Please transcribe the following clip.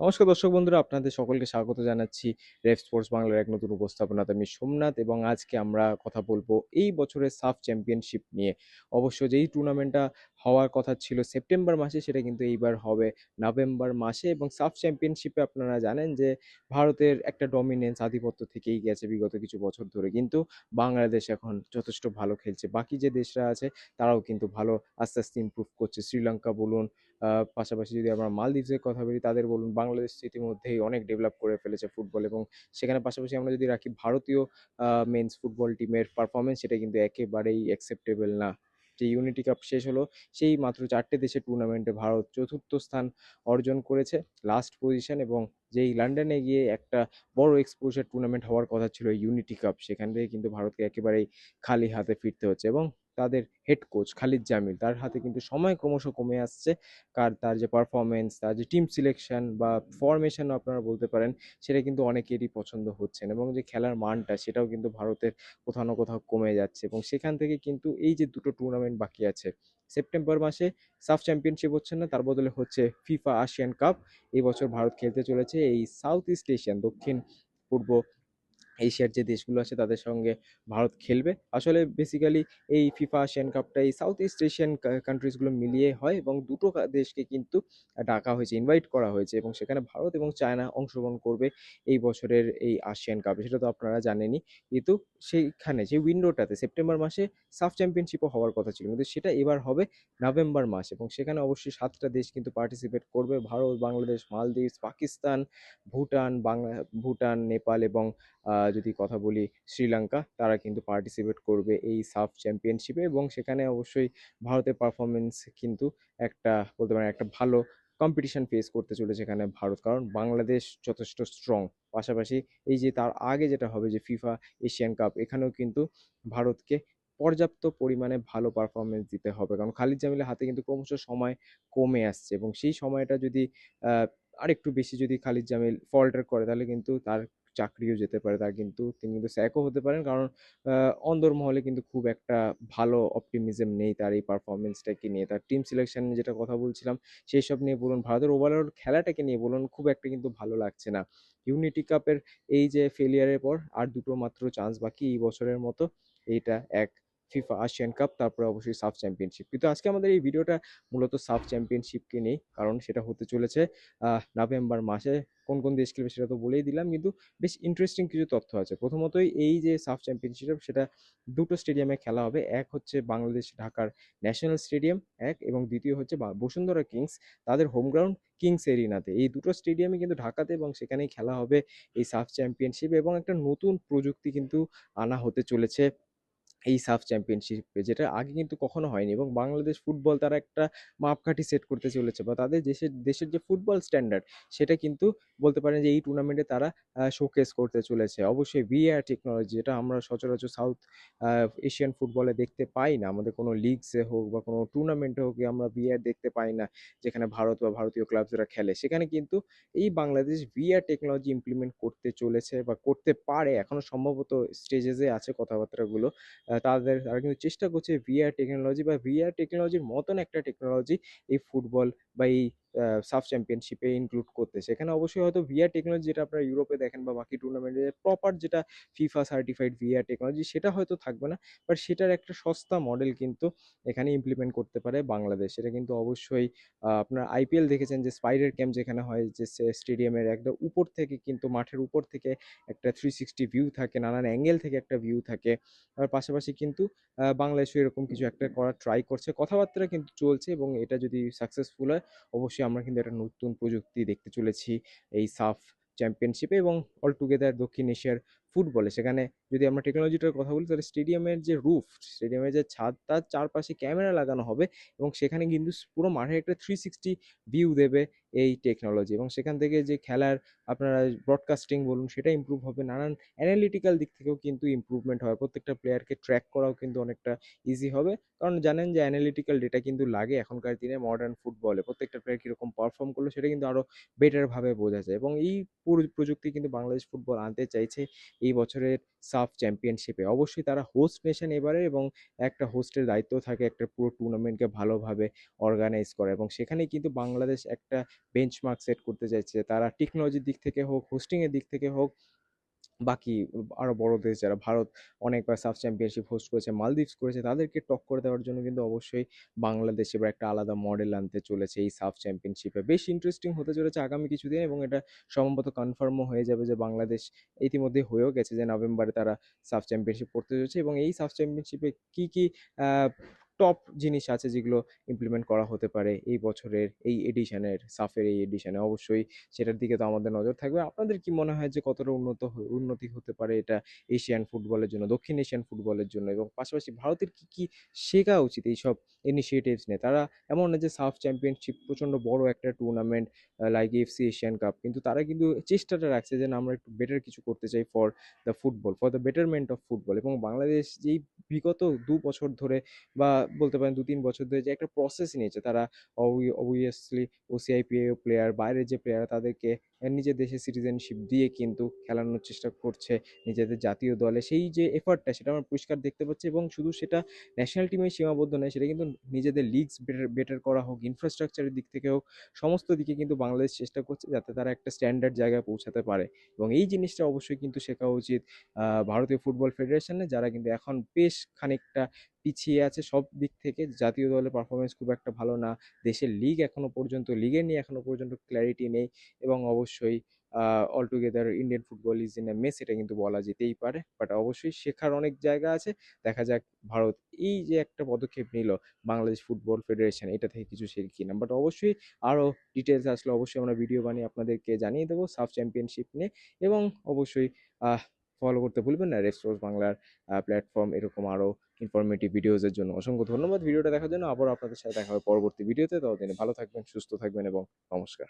নমস্কার দর্শক বন্ধুরা, আপনাদের সকলকে স্বাগত জানাচ্ছি রেফ স্পোর্টস বাংলার এক নতুন উপস্থাপনাতে। আমি সোমনাথ এবং আজকে আমরা কথা বলবো এই বছরের সাফ চ্যাম্পিয়নশিপ নিয়ে। অবশ্য যেই টুর্নামেন্টটা হওয়ার কথা ছিল সেপ্টেম্বর মাসে, সেটা কিন্তু এইবার হবে নভেম্বর মাসে। এবং সাফ চ্যাম্পিয়নশিপে আপনারা জানেন যে ভারতের একটা ডমিনেন্স, আধিপত্য থেকেই গেছে বিগত কিছু বছর ধরে, কিন্তু বাংলাদেশ এখন যথেষ্ট ভালো খেলছে। বাকি যে দেশরা আছে তারাও কিন্তু ভালো আস্তে আস্তে ইমপ্রুভ করছে। শ্রীলঙ্কা বলুন, পাশাপাশি যদি আমরা মালদ্বীপসের কথা বলি তাদের বলুন, বাংলাদেশ ইতিমধ্যেই অনেক ডেভেলপ করে ফেলেছে ফুটবল। এবং সেখানে পাশাপাশি আমরা যদি রাখি ভারতীয় মেন্স ফুটবল টিমের পারফরমেন্স, সেটা কিন্তু একেবারেই অ্যাকসেপ্টেবল না। যে ইউনিটি কাপ শেষ হলো, সেই মাত্র 4টে দেশের টুর্নামেন্টে ভারত চতুর্থ স্থান অর্জন করেছে, লাস্ট পজিশন। এবং যেই লন্ডনে গিয়ে একটা বড় এক্সপোজার টুর্নামেন্ট হওয়ার কথা ছিল ইউনিটি কাপ, সেখান থেকে কিন্তু ভারতকে একেবারেই খালি হাতে ফিরতে হচ্ছে। এবং তাদের হেড কোচ খালিদ জামিল, তার হাতে কিন্তু সময় ক্রমশ কমে আসছে। তার যে পারফরমেন্স, তার যে টিম সিলেকশন বা ফরমেশন আপনারা বলতে পারেন, সেটা কিন্তু অনেকেরই পছন্দ হচ্ছে না। এবং যে খেলার মানটা, সেটাও কিন্তু ভারতের কোথাও না কোথাও কমে যাচ্ছে। এবং সেখান থেকে কিন্তু এই যে দুটো টুর্নামেন্ট বাকি আছে, সেপ্টেম্বর মাসে সাফ চ্যাম্পিয়নশিপ হচ্ছে না, তার বদলে হচ্ছে ফিফা এশিয়ান কাপ। এই বছর ভারত খেলতে চলেছে এই সাউথ ইস্ট এশিয়ান, দক্ষিণ পূর্ব এশিয়ার যে দেশগুলো আছে তাদের সঙ্গে ভারত খেলবে। আসলে বেসিক্যালি এই ফিফা এশিয়ান কাপটা এই সাউথ ইস্ট এশিয়ান কান্ট্রিজগুলো মিলিয়ে হয়, এবং দুটো দেশকে কিন্তু ডাকা হয়েছে, ইনভাইট করা হয়েছে। এবং সেখানে ভারত এবং চায়না অংশগ্রহণ করবে এই বছরের এই এশিয়ান কাপে, সেটা তো আপনারা জানেনই। কিন্তু সেইখানে যে উইন্ডোটাতে সেপ্টেম্বর মাসে সাফ চ্যাম্পিয়নশিপও হওয়ার কথা ছিল, কিন্তু সেটা এবার হবে নভেম্বর মাস। এবং সেখানে অবশ্যই 7টা দেশ কিন্তু পার্টিসিপেট করবে: ভারত, বাংলাদেশ, মালদ্বীপ, পাকিস্তান, ভুটান, নেপাল এবং যদি কথা বলি শ্রীলঙ্কা, তারা কিন্তু পার্টিসিপেট করবে এই সাফ চ্যাম্পিয়নশিপে। এবং সেখানে অবশ্যই ভারতের পারফরমেন্স কিন্তু একটা বলতে পারেন একটা ভালো কম্পিটিশন ফেস করতে চলেছে এখানে ভারত, কারণ বাংলাদেশ যথেষ্ট স্ট্রং। পাশাপাশি এই যে তার আগে যেটা হবে যে ফিফা এশিয়ান কাপ, এখানেও কিন্তু ভারতকে পর্যাপ্ত পরিমাণে ভালো পারফরমেন্স দিতে হবে, কারণ খালিদ জামিলের হাতে কিন্তু ক্রমশ সময় কমে আসছে। এবং সেই সময়টা যদি আহ, আরেকটু বেশি যদি খালিদ জামিল ফল্টার করে, তাহলে কিন্তু তার চাকরিও যেতে পারে। তিনি কিন্তু স্যাকও হতে পারেন, কারণ অন্দরমহলে কিন্তু খুব একটা ভালো অপটিমিজম নেই তার এই পারফরমেন্সটাকে নিয়ে। তার টিম সিলেকশন যেটা কথা বলছিলাম, সেই সব নিয়ে বলুন, ভারতের ওভারঅল খেলাটাকে নিয়ে বলুন, খুব একটা কিন্তু ভালো লাগছে না। ইউনিটি কাপের এই যে ফেলিয়ারের পর আর দুটো মাত্র চান্স বাকি এই বছরের মতো, এইটা এক ফিফা এশিয়ান কাপ, তারপরে অবশ্যই সাফ চ্যাম্পিয়নশিপ। কিন্তু আজকে আমাদের এই ভিডিওটা মূলত সাফ চ্যাম্পিয়নশিপকে নেই, কারণ সেটা হতে চলেছে নভেম্বর মাসে। কোন কোন দেশ খেলবে সেটা তো বলেই দিলাম, কিন্তু বেশ ইন্টারেস্টিং কিছু তথ্য আছে। প্রথমতই এই যে সাফ চ্যাম্পিয়নশিপ, সেটা দুটো স্টেডিয়ামে খেলা হবে। এক হচ্ছে বাংলাদেশ ঢাকার ন্যাশনাল স্টেডিয়াম এক, এবং দ্বিতীয় হচ্ছে বসুন্ধরা কিংস, তাদের হোম গ্রাউন্ড কিংস এরিনাতে। এই দুটো স্টেডিয়ামে কিন্তু ঢাকাতে, এবং সেখানেই খেলা হবে এই সাফ চ্যাম্পিয়নশিপ। এবং একটা নতুন প্রযুক্তি কিন্তু আনা হতে চলেছে এই সাফ চ্যাম্পিয়নশিপে, যেটা আগে কিন্তু কখনো হয়নি। এবং বাংলাদেশ ফুটবল তারা একটা মাপকাঠি সেট করতে চলেছে, বা তাদের দেশের দেশের যে ফুটবল স্ট্যান্ডার্ড, সেটা কিন্তু বলতে পারেন যে এই টুর্নামেন্টে তারা শোকেস করতে চলেছে। অবশ্যই ভিএআর টেকনোলজি, যেটা আমরা সচরাচর সাউথ এশিয়ান ফুটবলে দেখতে পাই না, আমাদের কোনো লিগসে হোক বা কোনো টুর্নামেন্টে হোক, আমরা ভিএআর দেখতে পাই না। যেখানে ভারত বা ভারতীয় ক্লাবসরা খেলে, সেখানে কিন্তু এই বাংলাদেশ ভিআর টেকনোলজি ইমপ্লিমেন্ট করতে চলেছে বা করতে পারে, এখনো সম্ভবত স্টেজেসে আছে কথাবার্তাগুলো। তারা কিন্তু চেষ্টা করছে ভিআর টেকনোলজি বা ভিআর টেকনোলজির মতন একটা টেকনোলজি এই ফুটবল বা এই সাফ চ্যাম্পিয়নশিপে ইনক্লুড করতে। সেখানে অবশ্যই হয়তো ভিআর টেকনোলজি, যেটা আপনারা ইউরোপে দেখেন বা বাকি টুর্নামেন্টে প্রপার যেটা ফিফা সার্টিফাইড ভিআর টেকনোলজি, সেটা হয়তো থাকবে না। বাট সেটার একটা সস্তা মডেল কিন্তু এখানে ইমপ্লিমেন্ট করতে পারে বাংলাদেশ। এটা কিন্তু অবশ্যই আপনারা আইপিএল দেখেছেন যে স্পাইডার ক্যাম্প যেখানে হয়, যে স্টেডিয়ামের একদম উপর থেকে, কিন্তু মাঠের উপর থেকে একটা 360 ভিউ থাকে, নানান অ্যাঙ্গেল থেকে একটা ভিউ থাকে। আর পাশাপাশি কিন্তু বাংলাদেশও এরকম কিছু একটা করার ট্রাই করছে, কথাবার্তা কিন্তু চলছে। এবং এটা যদি সাকসেসফুল হয়, অবশ্যই আমরা কিন্তু একটা নতুন প্রযুক্তি দেখতে চলেছি এই সাফ চ্যাম্পিয়নশিপে। এবং অল টুগেদার দক্ষিণ এশিয়ার ফুটবলে, সেখানে যদি আমরা টেকনোলজিটার কথা বলি, তাহলে স্টেডিয়ামের যে রুফ, স্টেডিয়ামের যে ছাদ, তার চারপাশে ক্যামেরা লাগানো হবে। এবং সেখানে কিন্তু পুরো মাঠে একটা 360 ভিউ দেবে এই টেকনোলজি। এবং সেখান থেকে যে খেলার আপনারা ব্রডকাস্টিং বলুন, সেটা ইমপ্রুভ হবে। নানান অ্যানালিটিক্যাল দিক থেকেও কিন্তু ইমপ্রুভমেন্ট হয়, প্রত্যেকটা প্লেয়ারকে ট্র্যাক করাও কিন্তু অনেকটা ইজি হবে। কারণ জানেন যে অ্যানালিটিক্যাল ডেটা কিন্তু লাগে এখনকার দিনে মডার্ন ফুটবলে, প্রত্যেকটা প্লেয়ার কীরকম পারফর্ম করলো সেটা কিন্তু আরও বেটারভাবে বোঝা যায়। এবং এই পুরো প্রযুক্তি কিন্তু বাংলাদেশ ফুটবল আনতে চাইছে এই বছরের সাফ চ্যাম্পিয়নশিপে। অবশ্যই তারা হোস্ট নেশন এবারে, এবং একটা হোস্টের দায়িত্ব থাকে একটা পুরো টুর্নামেন্টকে ভালোভাবে অর্গানাইজ করা, এবং সেখানেই কিন্তু বাংলাদেশ একটা বেঞ্চমার্ক সেট করতে চাইছে। তারা টেকনোলজির দিক থেকে হোক, হোস্টিংয়ের দিক থেকে হোক, বাকি আরো বড় দেশ যারা, ভারত অনেকবার সাফ চ্যাম্পিয়নশিপ হোস্ট করেছে, মালদ্বীপস করেছে, তাদেরকে টক্কর দেওয়ার জন্য কিন্তু অবশ্যই বাংলাদেশ এবার একটা আলাদা মডেল আনতে চলেছে এই সাফ চ্যাম্পিয়নশিপে। বেশ ইন্টারেস্টিং হতে চলেছে আগামী কিছুদিন, এবং এটা সম্ভবত কনফার্মও হয়ে যাবে যে বাংলাদেশ ইতিমধ্যে হয়েও গেছে যে নভেম্বরে তারা সাফ চ্যাম্পিয়নশিপ করতে চলেছে। এবং এই সাফ চ্যাম্পিয়নশিপে কি কি টপ জিনিস আছে যেগুলো ইমপ্লিমেন্ট করা হতে পারে এই বছরের এই এডিশনের, সাফের এই এডিশনে, অবশ্যই সেটার দিকে তো আমাদের নজর থাকবে। আপনাদের কি মনে হয় যে কতটা উন্নতি হতে পারে এটা এশিয়ান ফুটবলের জন্য, দক্ষিণ এশিয়ান ফুটবলের জন্য, এবং পাশাপাশি ভারতের কি কি শেখা উচিত এইসব ইনিশিয়েটিভস নিয়ে? তারা এমন না যে সাফ চ্যাম্পিয়নশিপ প্রচন্ড বড় একটা tournament like FC Asian cup, কিন্তু তারা কিন্তু চেষ্টাটা রাখছে যে না, আমরা একটু বেটার কিছু করতে চাই for the football, for the betterment of football. এবং বাংলাদেশ যেই বিগত 2 বছর ধরে, বা বলতে পারেন 2-3 বছর ধরে যে একটা প্রসেস নিয়েছে, তারা অবভিয়াসলি ওসিআইপিএ প্লেয়ার, বাইরের যে প্লেয়ার তাদেরকে নিজের দেশে সিটিজেনশিপ দিয়ে কিন্তু খেলানোর চেষ্টা করছে নিজেদের জাতীয় দলে। সেই যে এফার্টটা, সেটা আমরা পরিষ্কার দেখতে পাচ্ছি। এবং শুধু সেটা ন্যাশনাল টিমে সীমাবদ্ধ নয়, সেটা কিন্তু নিজেদের লিগস বেটার করা হোক, ইনফ্রাস্ট্রাকচারের দিক থেকে হোক, সমস্ত দিকে কিন্তু বাংলাদেশ চেষ্টা করছে যাতে তারা একটা স্ট্যান্ডার্ড জায়গায় পৌঁছাতে পারে। এবং এই জিনিসটা অবশ্যই কিন্তু শেখা উচিত ভারতীয় ফুটবল ফেডারেশনে, যারা কিন্তু এখন বেশ খানিকটা পিছিয়ে আছে সব দিক থেকে। জাতীয় দলের পারফরমেন্স খুব একটা ভালো না, দেশের লিগ এখনো পর্যন্ত, লিগের নিয়ে এখনো পর্যন্ত ক্ল্যারিটি নেই। এবং অবশ্যই all together Indian football is in a mace, এটা কিন্তু বলা যেতেই পারে। বাট অবশ্যই শেখার অনেক জায়গা আছে। দেখা যাক ভারত এই যে একটা পদক্ষেপ নিল, বাংলাদেশ ফুটবল ফেডারেশন, এটা থেকে কিছু শেখে কিনা। বাট অবশ্যই আরও ডিটেলস আসলে অবশ্যই আমরা ভিডিও বানিয়ে আপনাদেরকে জানিয়ে দেবো সাফ চ্যাম্পিয়নশিপ নিয়ে। এবং অবশ্যই ফলো করতে ভুলবেন না রেড স্পোর্টস বাংলার প্ল্যাটফর্ম, এরকম আরও ইনফরমেটিভ ভিডিওসের জন্য। অসংখ্য ধন্যবাদ ভিডিওটা দেখার জন্য। আবারও আপনাদের সাথে দেখা হবে পরবর্তী ভিডিওতে। ততদিনে ভালো থাকবেন, সুস্থ থাকবেন, এবং নমস্কার।